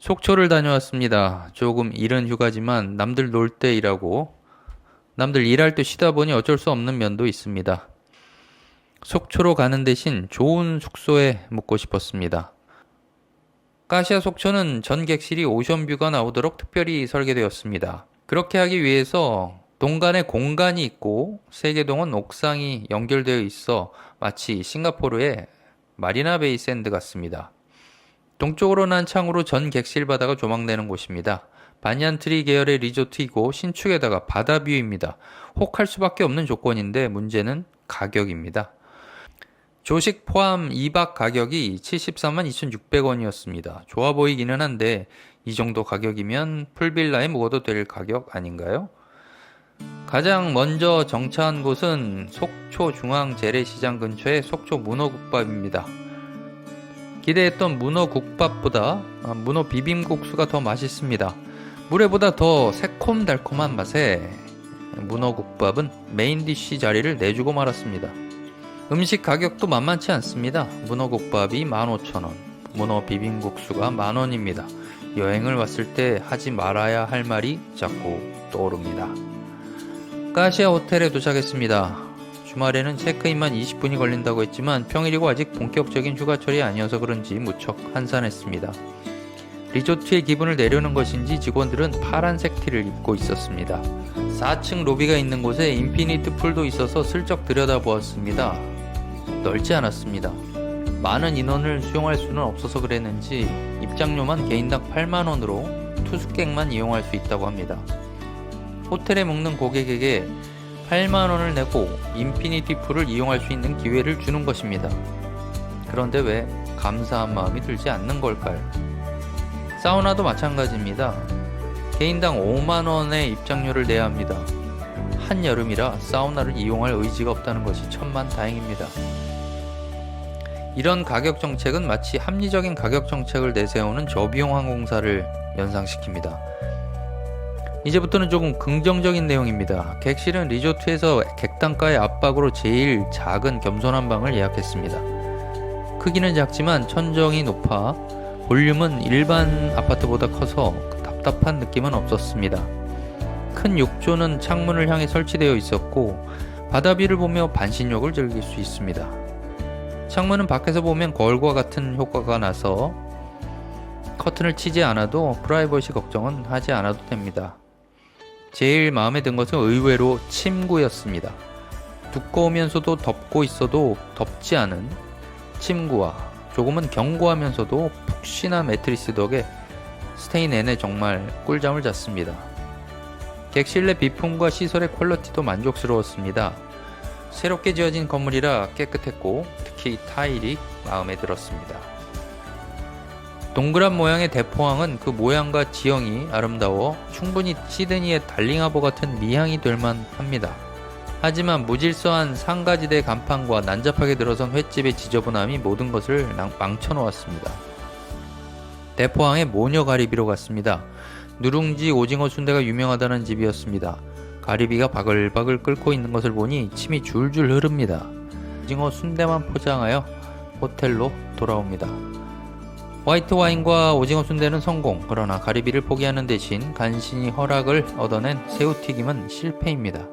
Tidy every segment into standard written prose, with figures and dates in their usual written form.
속초를 다녀왔습니다. 조금 이른 휴가지만 남들 놀 때 일하고 남들 일할 때 쉬다 보니 어쩔 수 없는 면도 있습니다. 속초로 가는 대신 좋은 숙소에 묵고 싶었습니다. 카시아 속초는 전 객실이 오션뷰가 나오도록 특별히 설계되었습니다. 그렇게 하기 위해서 동간에 공간이 있고 세개동은 옥상이 연결되어 있어 마치 싱가포르의 마리나 베이 샌드 같습니다. 동쪽으로 난 창으로 전 객실 바다가 조망되는 곳입니다. 반얀트리 계열의 리조트이고 신축에다가 바다 뷰입니다. 혹할 수밖에 없는 조건인데 문제는 가격입니다. 조식 포함 2박 가격이 74만 2,600원이었습니다. 좋아 보이기는 한데 이 정도 가격이면 풀빌라에 묵어도 될 가격 아닌가요? 가장 먼저 정차한 곳은 속초 중앙 재래시장 근처의 속초 문어국밥입니다. 기대했던 문어국밥보다 문어 비빔국수가 더 맛있습니다. 물회보다 더 새콤달콤한 맛에 문어국밥은 메인 디쉬 자리를 내주고 말았습니다. 음식 가격도 만만치 않습니다. 문어국밥이 15,000원, 문어 비빔국수가 만원입니다. 여행을 왔을 때 하지 말아야 할 말이 자꾸 떠오릅니다. 카시아 호텔에 도착했습니다. 주말에는 체크인만 20분이 걸린다고 했지만 평일이고 아직 본격적인 휴가철이 아니어서 그런지 무척 한산했습니다. 리조트의 기분을 내려는 것인지 직원들은 파란색 티를 입고 있었습니다. 4층 로비가 있는 곳에 인피니트 풀도 있어서 슬쩍 들여다보았습니다. 넓지 않았습니다. 많은 인원을 수용할 수는 없어서 그랬는지 입장료만 개인당 8만원으로 투숙객만 이용할 수 있다고 합니다. 호텔에 묵는 고객에게 8만원을 내고 인피니티 풀을 이용할 수 있는 기회를 주는 것입니다. 그런데 왜 감사한 마음이 들지 않는 걸까요? 사우나도 마찬가지입니다. 개인당 5만원의 입장료를 내야 합니다. 한여름이라 사우나를 이용할 의지가 없다는 것이 천만다행입니다. 이런 가격 정책은 마치 합리적인 가격 정책을 내세우는 저비용 항공사를 연상시킵니다. 이제부터는 조금 긍정적인 내용입니다. 객실은 리조트에서 객단가의 압박으로 제일 작은 겸손한 방을 예약했습니다. 크기는 작지만 천정이 높아 볼륨은 일반 아파트보다 커서 답답한 느낌은 없었습니다. 큰 욕조는 창문을 향해 설치되어 있었고 바다뷰를 보며 반신욕을 즐길 수 있습니다. 창문은 밖에서 보면 거울과 같은 효과가 나서 커튼을 치지 않아도 프라이버시 걱정은 하지 않아도 됩니다. 제일 마음에 든 것은 의외로 침구였습니다. 두꺼우면서도 덮고 있어도 덮지 않은 침구와 조금은 견고하면서도 푹신한 매트리스 덕에 스테이 내내 정말 꿀잠을 잤습니다. 객실 내 비품과 시설의 퀄리티도 만족스러웠습니다. 새롭게 지어진 건물이라 깨끗했고 특히 타일이 마음에 들었습니다. 동그란 모양의 대포항은 그 모양과 지형이 아름다워 충분히 시드니의 달링하버 같은 미항이 될만 합니다. 하지만 무질서한 상가지대 간판과 난잡하게 들어선 횟집의 지저분함이 모든 것을 망쳐놓았습니다. 대포항의 모녀가리비로 갔습니다. 누룽지 오징어 순대가 유명하다는 집이었습니다. 가리비가 바글바글 끓고 있는 것을 보니 침이 줄줄 흐릅니다. 오징어 순대만 포장하여 호텔로 돌아옵니다. 화이트 와인과 오징어 순대는 성공, 그러나 가리비를 포기하는 대신 간신히 허락을 얻어낸 새우튀김은 실패입니다.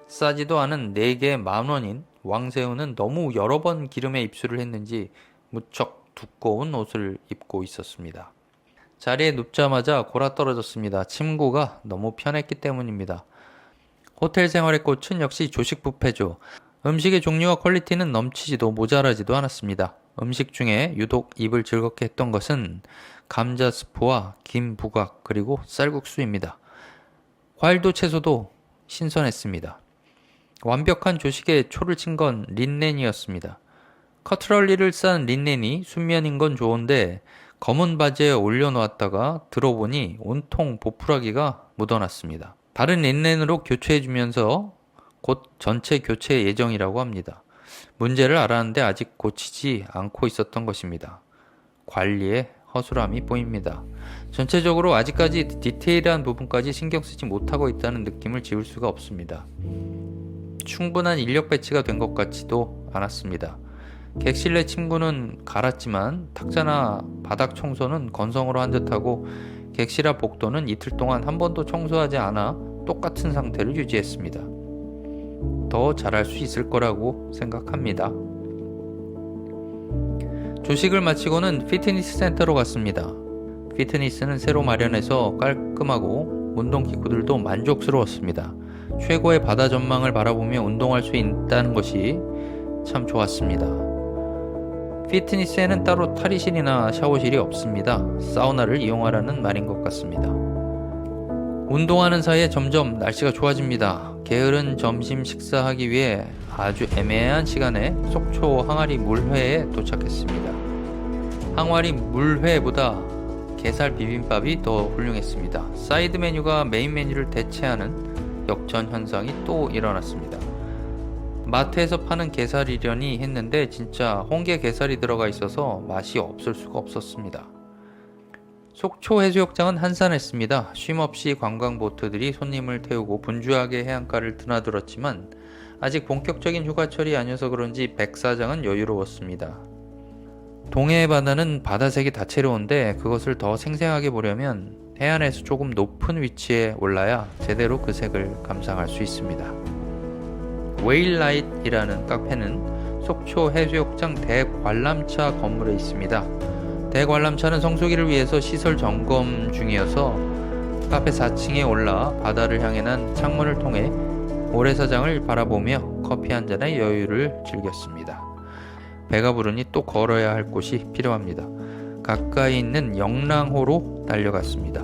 싸지도 않은 4개 만원인 왕새우는 너무 여러 번 기름에 입수를 했는지 무척 두꺼운 옷을 입고 있었습니다. 자리에 눕자마자 골아떨어졌습니다. 침구가 너무 편했기 때문입니다. 호텔 생활의 꽃은 역시 조식 뷔페죠. 음식의 종류와 퀄리티는 넘치지도 모자라지도 않았습니다. 음식 중에 유독 입을 즐겁게 했던 것은 감자 스프와 김 부각 그리고 쌀국수입니다. 과일도 채소도 신선했습니다. 완벽한 조식에 초를 친 건 린넨이었습니다. 커트럴리를 싼 린넨이 순면인 건 좋은데 검은 바지에 올려놓았다가 들어보니 온통 보풀하기가 묻어났습니다. 다른 린넨으로 교체해주면서 곧 전체 교체 예정이라고 합니다. 문제를 알았는데 아직 고치지 않고 있었던 것입니다. 관리에 허술함이 보입니다. 전체적으로 아직까지 디테일한 부분까지 신경 쓰지 못하고 있다는 느낌을 지울 수가 없습니다. 충분한 인력 배치가 된 것 같지도 않았습니다. 객실 내 침구는 갈았지만 탁자나 바닥 청소는 건성으로 한 듯하고 객실 앞 복도는 이틀 동안 한 번도 청소하지 않아 똑같은 상태를 유지했습니다. 더 잘할 수 있을 거라고 생각합니다. 조식을 마치고는 피트니스 센터로 갔습니다. 피트니스는 새로 마련해서 깔끔하고 운동기구들도 만족스러웠습니다. 최고의 바다 전망을 바라보며 운동할 수 있다는 것이 참 좋았습니다. 피트니스에는 따로 탈의실이나 샤워실이 없습니다. 사우나를 이용하라는 말인 것 같습니다. 운동하는 사이에 점점 날씨가 좋아집니다. 게으른 점심 식사하기 위해 아주 애매한 시간에 속초 항아리 물회에 도착했습니다. 항아리 물회보다 게살 비빔밥이 더 훌륭했습니다. 사이드 메뉴가 메인 메뉴를 대체하는 역전 현상이 또 일어났습니다. 마트에서 파는 게살이려니 했는데 진짜 홍게 게살이 들어가 있어서 맛이 없을 수가 없었습니다. 속초 해수욕장은 한산했습니다. 쉼없이 관광보트들이 손님을 태우고 분주하게 해안가를 드나들었지만 아직 본격적인 휴가철이 아니어서 그런지 백사장은 여유로웠습니다. 동해의 바다는 바다색이 다채로운데 그것을 더 생생하게 보려면 해안에서 조금 높은 위치에 올라야 제대로 그 색을 감상할 수 있습니다. 웨일라이트이라는 카페는 속초 해수욕장 대관람차 건물에 있습니다. 대관람차는 성수기를 위해서 시설 점검 중이어서 카페 4층에 올라 바다를 향해 난 창문을 통해 모래사장을 바라보며 커피 한 잔의 여유를 즐겼습니다. 배가 부르니 또 걸어야 할 곳이 필요합니다. 가까이 있는 영랑호로 달려갔습니다.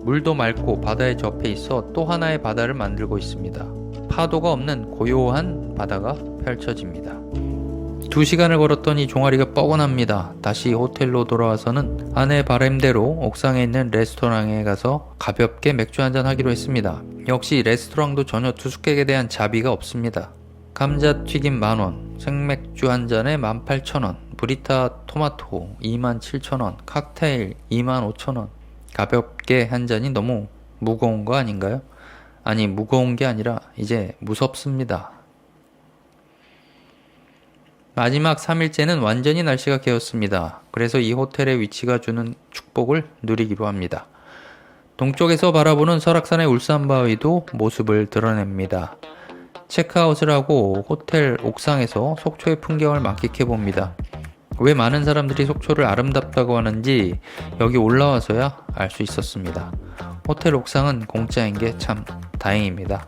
물도 맑고 바다에 접해 있어 또 하나의 바다를 만들고 있습니다. 파도가 없는 고요한 바다가 펼쳐집니다. 2시간을 걸었더니 종아리가 뻐근합니다. 다시 호텔로 돌아와서는 아내 바람대로 옥상에 있는 레스토랑에 가서 가볍게 맥주 한잔 하기로 했습니다. 역시 레스토랑도 전혀 투숙객에 대한 자비가 없습니다. 감자튀김 10,000원, 생맥주 한 잔에 18,000원, 브리타 토마토 27,000원, 칵테일 25,000원. 가볍게 한 잔이 너무 무거운 거 아닌가요? 아니, 무거운 게 아니라 이제 무섭습니다. 마지막 3일째는 완전히 날씨가 개었습니다. 그래서 이 호텔의 위치가 주는 축복을 누리기로 합니다. 동쪽에서 바라보는 설악산의 울산바위도 모습을 드러냅니다. 체크아웃을 하고 호텔 옥상에서 속초의 풍경을 만끽해봅니다. 왜 많은 사람들이 속초를 아름답다고 하는지 여기 올라와서야 알 수 있었습니다. 호텔 옥상은 공짜인 게 참 다행입니다.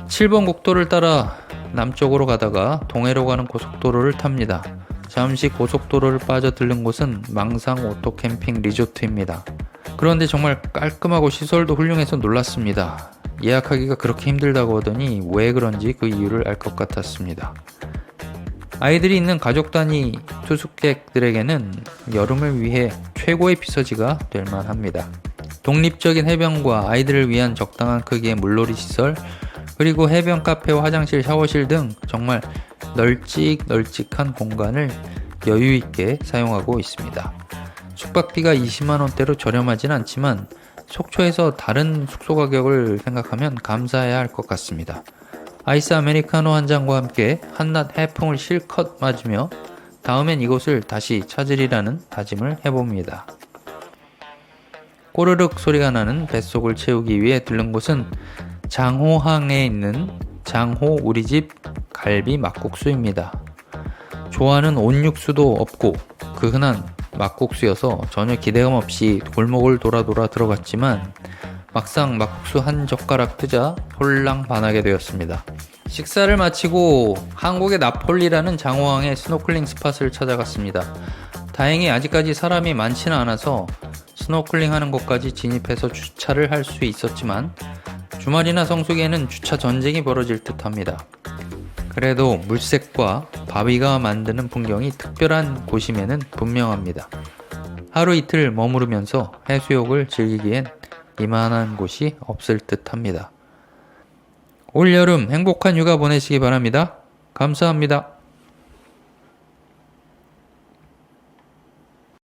7번 국도를 따라 남쪽으로 가다가 동해로 가는 고속도로를 탑니다. 잠시 고속도로를 빠져 들른 곳은 망상 오토캠핑 리조트입니다. 그런데 정말 깔끔하고 시설도 훌륭해서 놀랐습니다. 예약하기가 그렇게 힘들다고 하더니 왜 그런지 그 이유를 알 것 같았습니다. 아이들이 있는 가족 단위 투숙객들에게는 여름을 위해 최고의 피서지가 될 만합니다. 독립적인 해변과 아이들을 위한 적당한 크기의 물놀이 시설, 그리고 해변 카페와 화장실, 샤워실 등 정말 널찍널찍한 공간을 여유있게 사용하고 있습니다. 숙박비가 20만원대로 저렴하진 않지만 속초에서 다른 숙소 가격을 생각하면 감사해야 할 것 같습니다. 아이스 아메리카노 한 잔과 함께 한낮 해풍을 실컷 맞으며 다음엔 이곳을 다시 찾으리라는 다짐을 해봅니다. 꼬르륵 소리가 나는 뱃속을 채우기 위해 들른 곳은 장호항에 있는 장호 우리집 갈비 막국수입니다. 좋아하는 온육수도 없고 그 흔한 막국수여서 전혀 기대감 없이 골목을 돌아 들어갔지만 막상 막국수 한 젓가락 뜨자 홀랑반하게 되었습니다. 식사를 마치고 한국의 나폴리라는 장호항의 스노클링 스팟을 찾아갔습니다. 다행히 아직까지 사람이 많지는 않아서 스노클링 하는 곳까지 진입해서 주차를 할 수 있었지만 주말이나 성수기에는 주차 전쟁이 벌어질 듯 합니다. 그래도 물색과 바위가 만드는 풍경이 특별한 곳임에는 분명합니다. 하루 이틀 머무르면서 해수욕을 즐기기엔 이만한 곳이 없을 듯 합니다. 올여름 행복한 휴가 보내시기 바랍니다. 감사합니다.